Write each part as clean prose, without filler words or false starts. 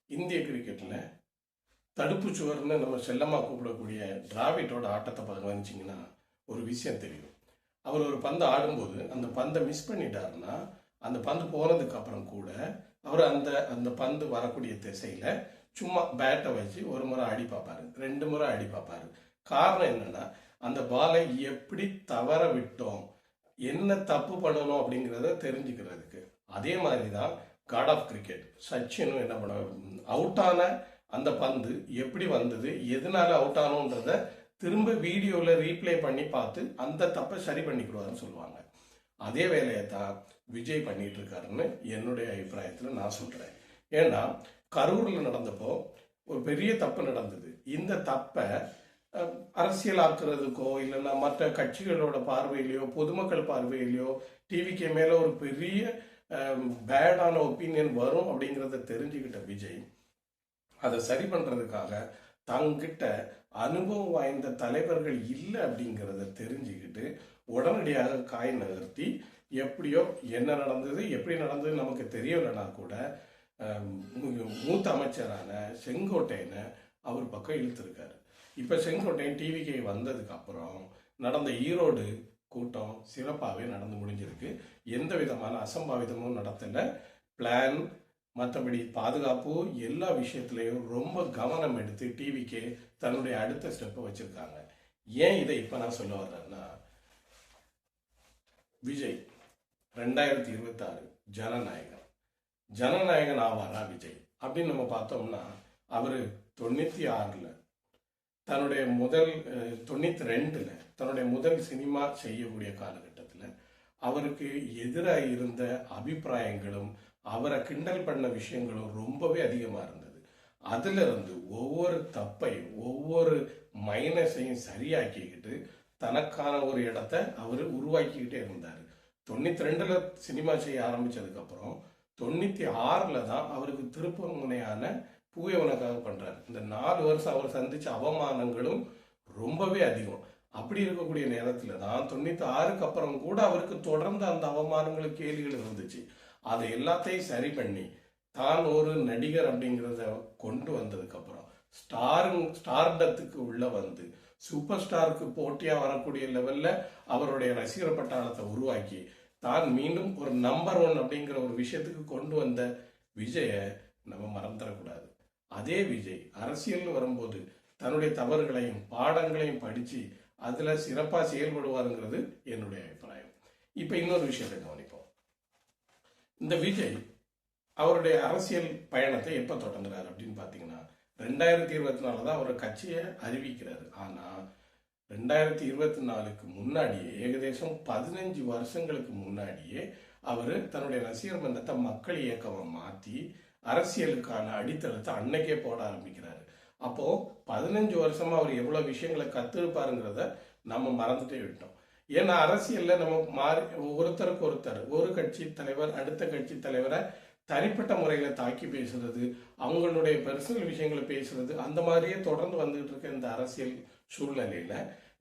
இந்திய கிரிக்கெட்டில் தடுப்பு சுவர்னு நம்ம செல்லமாக கூப்பிடக்கூடிய டிராவிட்டோட ஆட்டத்தை கவனிச்சிங்கன்னா ஒரு விஷயம் தெரியும். அவர் ஒரு பந்து ஆடும்போது அந்த பந்தை மிஸ் பண்ணிட்டாருன்னா அந்த பந்து போனதுக்கு அப்புறம் கூட அவர் அந்த அந்த பந்து வரக்கூடிய திசையில சும்மா பேட்டை வச்சு ஒரு முறை அடி பார்ப்பாரு, 2 முறை அடி பார்ப்பாரு. காரணம் என்னன்னா அந்த பாலை எப்படி தவற விட்டோம், என்ன தப்பு பண்ணணும் அப்படிங்கிறத தெரிஞ்சுக்கிறதுக்கு. அதே மாதிரி தான் காட் ஆஃப் கிரிக்கெட் சச்சினும் என்ன பண்ண, அவுட்டான அந்த பந்து எப்படி வந்தது, எதனால அவுட் ஆனோன்றத திரும்ப வீடியோவில் ரீப்ளே பண்ணி பார்த்து அந்த தப்பை சரி பண்ணிக்கிடுவாருன்னு சொல்லுவாங்க. அதே வேலையை தான் விஜய் பண்ணிட்டு இருக்காருன்னு என்னுடைய அபிப்பிராயத்தில் நான் சொல்றேன். ஏன்னா கரூரில் நடந்தப்போ ஒரு பெரிய தப்பு நடந்தது. இந்த தப்பை அரசியலாக்குறதுக்கோ இல்லைன்னா மற்ற கட்சிகளோட பார்வையிலையோ பொதுமக்கள் பார்வையிலையோ டிவிக்கு மேல ஒரு பெரிய பேடான ஒப்பீனியன் வரும் அப்படிங்கிறத தெரிஞ்சுக்கிட்ட விஜய் அதை சரி பண்றதுக்காக தங்கிட்ட அனுபவம் வாய்ந்த தலைவர்கள் இல்லை அப்படிங்கிறத தெரிஞ்சுக்கிட்டு உடனடியாக காய் நகர்த்தி எப்படியோ என்ன நடந்தது எப்படி நடந்தது நமக்கு தெரியலைன்னா கூட மூத்த அமைச்சரான செங்கோட்டையனை அவர் பக்கம் இழுத்திருக்காரு. இப்போ செங்கோட்டையன் டிவிக்கு வந்ததுக்கு அப்புறம் நடந்த ஈரோடு கூட்டம் சிறப்பாகவே நடந்து முடிஞ்சிருக்கு. எந்த விதமான அசம்பாவிதமும் நடத்தலை. பிளான் மற்றபடி பாதுகாப்பு எல்லா விஷயத்துலையும் ரொம்ப கவனம் எடுத்து டிவிக்கு தன்னுடைய அடுத்த ஸ்டெப்பை வச்சிருக்காங்க. ஏன் இதை இப்போ நான் சொல்ல வர்றேன்னா, விஜய் 2026 ஜனநாயகன் ஆவாரா விஜய் அப்படின்னு நம்ம பார்த்தோம்னா, அவர் 96ல் தன்னுடைய முதல் 92ல் தன்னுடைய முதல் சினிமா செய்யக்கூடிய காலகட்டத்தில் அவருக்கு எதிராக இருந்த அபிப்பிராயங்களும் அவரை கிண்டல் பண்ண விஷயங்களும் ரொம்பவே அதிகமாக இருந்தது. அதுல இருந்து ஒவ்வொரு தப்பையும் ஒவ்வொரு மைனஸையும் சரியாக்கிக்கிட்டு தனக்கான ஒரு இடத்த அவர் உருவாக்கிக்கிட்டே இருந்தார். 92ல் சினிமா செய்ய ஆரம்பிச்சதுக்கு அப்புறம் 96ல் தான் அவருக்கு திருப்ப முனையான பூயவனுக்காக பண்றாரு. இந்த 4 வருஷம் அவர் சந்திச்ச அவமானங்களும் ரொம்பவே அதிகம். அப்படி இருக்கக்கூடிய நேரத்துல தான் 96க்கு அப்புறம் கூட அவருக்கு தொடர்ந்து அந்த அவமானங்கள் கேள்விகள் இருந்துச்சு. அதை எல்லாத்தையும் சரி பண்ணி தான் ஒரு நடிகர் அப்படிங்கிறத கொண்டு வந்ததுக்கு அப்புறம் ஸ்டார்டத்துக்கு உள்ள வந்து சூப்பர் ஸ்டாருக்கு போட்டியா வரக்கூடிய லெவல்ல அவருடைய ரசிகர் பட்டாளத்தை உருவாக்கி தான் மீண்டும் ஒரு நம்பர் 1 அப்படிங்கிற ஒரு விஷயத்துக்கு கொண்டு வந்த விஜய நம்ம மறந்துடக்கூடாது. அதே விஜய் அரசியல் வரும்போது தன்னுடைய தவறுகளையும் பாடங்களையும் படிச்சு அதுல சிறப்பா செயல்படுவாருங்கிறது என்னுடைய அபிப்பிராயம். இப்ப இன்னொரு விஷயத்தை கவனிப்போம். இந்த விஜய் அவருடைய அரசியல் பயணத்தை எப்ப தொடங்குறாரு அப்படின்னு பாத்தீங்கன்னா 2024 தான் அவர் கட்சியை அறிவிக்கிறாரு. ஆனா 2024க்கு முன்னாடியே ஏகദേശம் 15 வருஷங்களுக்கு முன்னாடியே அவர் தன்னுடைய ரசிகர் மன்றத்தை மக்கள் இயக்கமா மாத்தி அரசியலுக்கான அடித்தளத்தை அன்னைக்கே போட ஆரம்பிக்கிறாரு. அப்போ 15 வருஷமா அவர் எவ்வளவு விஷயங்களை கத்திருப்பாருங்கிறத நம்ம மறந்துட்டே விட்டோம். ஏன்னா அரசியல்ல நம்ம மாறி ஒருத்தருக்கு ஒருத்தர் ஒரு கட்சி தலைவர் அடுத்த கட்சி தலைவரை தனிப்பட்ட முறையில தாக்கி பேசுறது, அவங்களுடைய பர்சனல் விஷயங்களை பேசுறது, அந்த மாதிரியே தொடர்ந்து வந்துகிட்டு இருக்க இந்த அரசியல் சூழ்நிலையில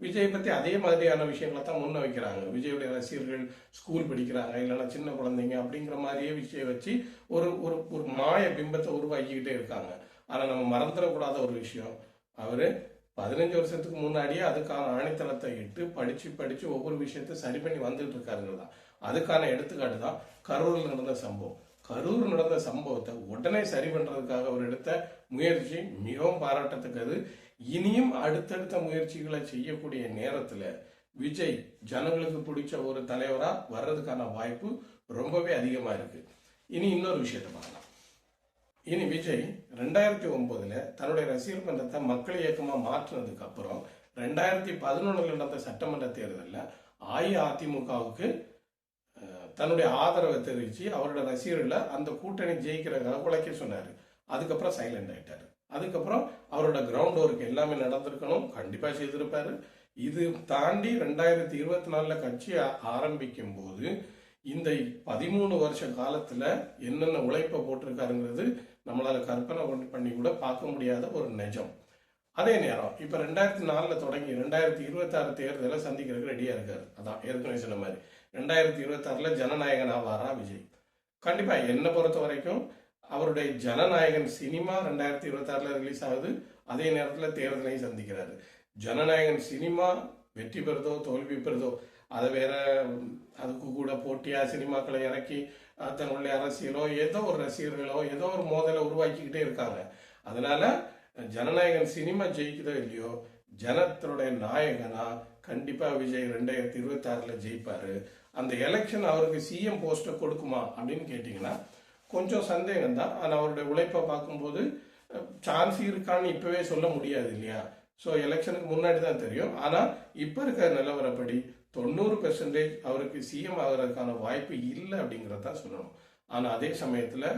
விஜய் பத்தி அதே மாதிரியான விஷயங்களை தான் முன்ன வைக்கிறாங்க. விஜயுடைய ரசிகர்கள் ஸ்கூல் படிக்கிறாங்க இல்லைன்னா சின்ன குழந்தைங்க அப்படிங்கிற மாதிரியே விஷயம் வச்சு ஒரு ஒரு ஒரு மாய பிம்பத்தை உருவாக்கிக்கிட்டே இருக்காங்க. ஆனா நம்ம மறந்துடக்கூடாத ஒரு விஷயம், அவரு 15 வருஷத்துக்கு முன்னாடியே அதுக்கான ஆணித்தளத்தை இட்டு படிச்சு ஒவ்வொரு விஷயத்தை சரி பண்ணி வந்துட்டு இருக்காருங்கிறதா. அதுக்கான எடுத்துக்காட்டு தான் கரூரில் நடந்த சம்பவம். கரூர் நடந்த சம்பவத்தை உடனே சரி பண்றதுக்காக அவர் எடுத்த முயற்சி மிகவும் பாராட்டத்தக்கது. இனியும் அடுத்தடுத்த முயற்சிகளை செய்யக்கூடிய நேரத்துல விஜய் ஜனங்களுக்கு பிடிச்ச ஒரு தலைவரா வர்றதுக்கான வாய்ப்பு ரொம்பவே அதிகமா இருக்கு. இனி இன்னொரு விஷயத்தை பார்க்கலாம். இனி விஜய் 2009ல் தன்னுடைய ரசிகர் மன்றத்தை மக்கள் இயக்கமா மாற்றினதுக்கு அப்புறம் 2011ல் நடந்த சட்டமன்ற தேர்தலில் அஇஅதிமுகவுக்கு தன்னுடைய ஆதரவை தெரிவிச்சு அவரோட ரசிகர்களை அந்த கூட்டணி ஜெயிக்கிறதுக்காக உழைக்க சொன்னாரு. அதுக்கப்புறம் சைலண்ட் ஆயிட்டாரு. அதுக்கப்புறம் அவரோட கிரவுண்ட் ஒர்க் எல்லாமே நடந்திருக்கணும், கண்டிப்பா செய்திருப்பாரு. இது தாண்டி 2024ல் கட்சி ஆரம்பிக்கும் போது இந்த 13 வருஷ காலத்துல என்னென்ன உழைப்பை போட்டிருக்காருங்கிறது நம்மளால கற்பனை பண்ணி கூட பார்க்க முடியாத ஒரு நிஜம். அதே நேரம் இப்ப 2004ல் தொடங்கி 2026 தேர்தலை சந்திக்கிறதுக்கு ரெடியா இருக்காரு. அதான் ஏற்கனவே சொன்ன மாதிரி 2026ல் ஜனநாயகன் ஆவாரா விஜய்? கண்டிப்பா என்னை பொறுத்த வரைக்கும் அவருடைய ஜனநாயகன் சினிமா 2026 ரிலீஸ் ஆகுது. அதே நேரத்தில் தேர்தலையும் சந்திக்கிறாரு. ஜனநாயகன் சினிமா வெற்றி பெறுதோ தோல்வி பெறுதோ அதை வேற, அதுக்கு கூட போட்டியா சினிமாக்களை இறக்கி தன்னுடைய அரசியலோ ஏதோ ஒரு ரசிகர்களோ ஏதோ ஒரு மோதலை உருவாக்கிக்கிட்டே இருக்காங்க. அதனால ஜனநாயகன் சினிமா ஜெயிக்குதோ இல்லையோ, ஜனத்தினுடைய நாயகனா கண்டிப்பா விஜய் 2026 ஜெயிப்பாரு. அந்த எலெக்ஷன் அவருக்கு சிஎம் போஸ்ட்டை கொடுக்குமா அப்படின்னு கேட்டீங்கன்னா கொஞ்சம் சந்தேகம் தான். ஆனால் அவருடைய உழைப்பை பார்க்கும்போது சான்ஸ் இருக்கான்னு இப்பவே சொல்ல முடியாது இல்லையா. ஸோ எலெக்ஷனுக்கு முன்னாடி தான் தெரியும். ஆனால் இப்போ இருக்கிற நிலவரப்படி 90% அவருக்கு சிஎம் ஆகிறதுக்கான வாய்ப்பு இல்லை அப்படிங்கிறத சொல்லணும். ஆனால் அதே சமயத்தில்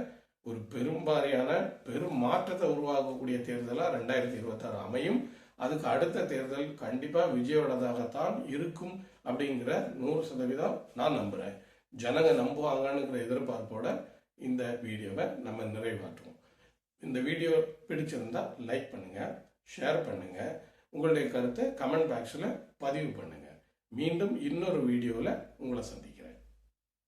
ஒரு பெரும் மாற்றத்தை உருவாக்கக்கூடிய தேர்தலாக 2026 அமையும். அதுக்கு அடுத்த தேர்தல் கண்டிப்பாக விஜயோடதாகத்தான் இருக்கும் அப்படிங்கிற 100% நான் நம்புகிறேன். ஜனங்க நம்புவாங்கன்னு எதிர்பார்ப்போட இந்த வீடியோவை நம்ம நிறைவாற்றுவோம். இந்த வீடியோ பிடிச்சிருந்தா லைக் பண்ணுங்க, ஷேர் பண்ணுங்க, உங்களுடைய கருத்தை கமெண்ட் பாக்ஸில் பதிவு பண்ணுங்க. மீண்டும் இன்னொரு வீடியோவில் உங்களை சந்திக்கிறேன்.